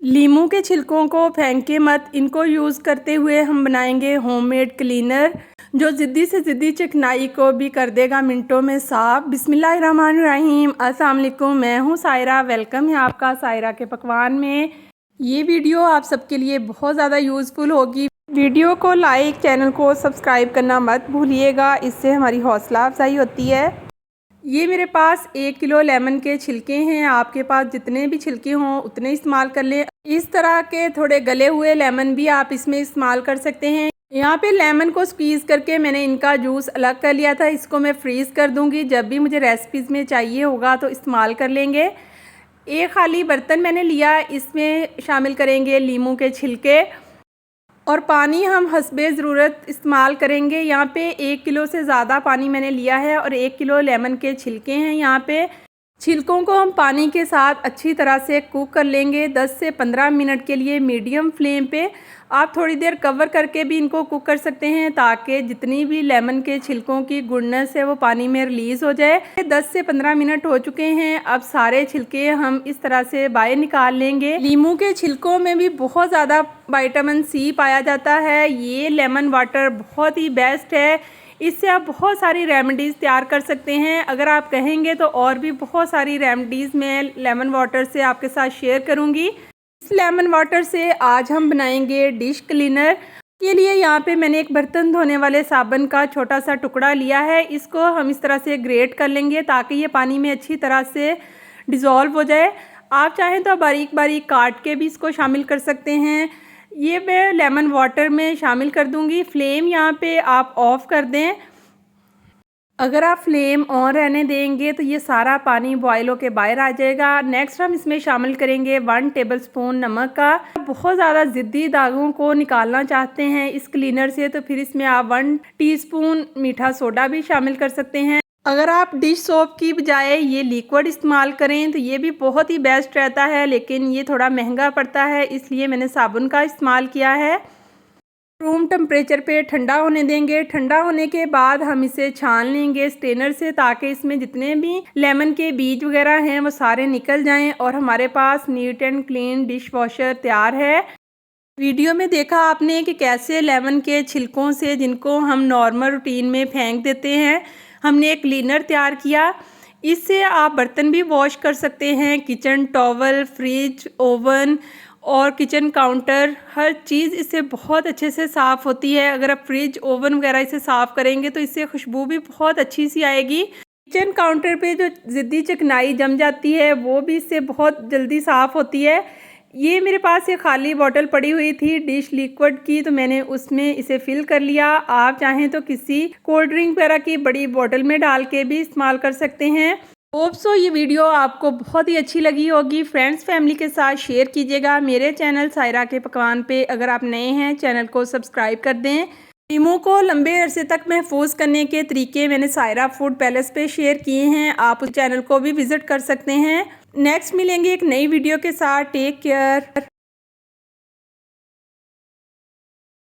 लीमू के छिलकों को फेंके मत, इनको यूज़ करते हुए हम बनाएंगे होममेड क्लीनर जो ज़िद्दी से ज़िद्दी चिकनाई को भी कर देगा मिनटों में साफ। बिस्मिल्लाहिर्रहमानिर्रहीम। अस्सलाम वालेकुम, मैं हूँ सायरा। वेलकम है आपका सायरा के पकवान में। ये वीडियो आप सबके लिए बहुत ज़्यादा यूज़फुल होगी। वीडियो को लाइक, चैनल को सब्सक्राइब करना मत भूलिएगा, इससे हमारी हौसला अफजाई होती है। ये मेरे पास 1 किलो लेमन के छिलके हैं। आपके पास जितने भी छिलके हों उतने इस्तेमाल कर लें। इस तरह के थोड़े गले हुए लेमन भी आप इसमें इस्तेमाल कर सकते हैं। यहाँ पे लेमन को स्क्वीज़ करके मैंने इनका जूस अलग कर लिया था। इसको मैं फ्रीज़ कर दूँगी, जब भी मुझे रेसिपीज़ में चाहिए होगा तो इस्तेमाल कर लेंगे। एक खाली बर्तन मैंने लिया, इसमें शामिल करेंगे लीमू के छिलके और पानी हम हस्बे ज़रूरत इस्तेमाल करेंगे। यहाँ पे 1 किलो से ज़्यादा पानी मैंने लिया है और 1 किलो लेमन के छिलके हैं। यहाँ पे छिलकों को हम पानी के साथ अच्छी तरह से कुक कर लेंगे 10 से 15 मिनट के लिए मीडियम फ्लेम पे। आप थोड़ी देर कवर करके भी इनको कुक कर सकते हैं ताकि जितनी भी लेमन के छिलकों की गुडनेस है वो पानी में रिलीज़ हो जाए। 10 से 15 मिनट हो चुके हैं। अब सारे छिलके हम इस तरह से बाहर निकाल लेंगे। लीमू के छिलकों में भी बहुत ज़्यादा विटामिन सी पाया जाता है। ये लेमन वाटर बहुत ही बेस्ट है, इससे आप बहुत सारी रेमेडीज़ तैयार कर सकते हैं। अगर आप कहेंगे तो और भी बहुत सारी रेमेडीज़ मैं लेमन वाटर से आपके साथ शेयर करूंगी। इस लेमन वाटर से आज हम बनाएंगे डिश क्लीनर। के लिए यहाँ पे मैंने एक बर्तन धोने वाले साबुन का छोटा सा टुकड़ा लिया है। इसको हम इस तरह से ग्रेट कर लेंगे ताकि ये पानी में अच्छी तरह से डिज़ोल्व हो जाए। आप चाहें तो बारीक बारीक काट के भी इसको शामिल कर सकते हैं। ये मैं लेमन वाटर में शामिल कर दूंगी। फ्लेम यहाँ पे आप ऑफ़ कर दें। अगर आप फ्लेम ऑन रहने देंगे तो ये सारा पानी बॉयल होके बाहर आ जाएगा। नेक्स्ट हम इसमें शामिल करेंगे 1 टेबलस्पून नमक का। बहुत ज़्यादा ज़िद्दी दागों को निकालना चाहते हैं इस क्लीनर से तो फिर इसमें आप 1 टीस्पून मीठा सोडा भी शामिल कर सकते हैं। अगर आप डिश सोप की बजाय ये लिक्विड इस्तेमाल करें तो ये भी बहुत ही बेस्ट रहता है, लेकिन ये थोड़ा महंगा पड़ता है, इसलिए मैंने साबुन का इस्तेमाल किया है। रूम टेम्परेचर पे ठंडा होने देंगे। ठंडा होने के बाद हम इसे छान लेंगे स्ट्रेनर से ताकि इसमें जितने भी लेमन के बीज वगैरह हैं वो सारे निकल जाएं और हमारे पास neat and clean dish washer तैयार है। वीडियो में देखा आपने कि कैसे लेमन के छिलकों से, जिनको हम नॉर्मल रूटीन में फेंक देते हैं, हमने एक क्लीनर तैयार किया। इससे आप बर्तन भी वॉश कर सकते हैं, किचन टॉवल, फ्रिज, ओवन और किचन काउंटर, हर चीज़ इससे बहुत अच्छे से साफ़ होती है। अगर आप फ्रिज, ओवन वगैरह इसे साफ़ करेंगे तो इससे खुशबू भी बहुत अच्छी सी आएगी। किचन काउंटर पे जो ज़िद्दी चिकनाई जम जाती है वो भी इससे बहुत जल्दी साफ़ होती है। ये मेरे पास ये खाली बॉटल पड़ी हुई थी डिश लिक्विड की, तो मैंने उसमें इसे फिल कर लिया। आप चाहें तो किसी कोल्ड ड्रिंक वगैरह की बड़ी बॉटल में डाल के भी इस्तेमाल कर सकते हैं। होप सो ये वीडियो आपको बहुत ही अच्छी लगी होगी। फ्रेंड्स फैमिली के साथ शेयर कीजिएगा। मेरे चैनल सायरा के पकवान पे अगर आप नए हैं चैनल को सब्सक्राइब कर दें। लीमू को लंबे अरसे तक महफूज करने के तरीके मैंने सायरा फूड पैलेस पे शेयर किए हैं, आप उस चैनल को भी विजिट कर सकते हैं। नेक्स्ट मिलेंगे एक नई वीडियो के साथ। Take care.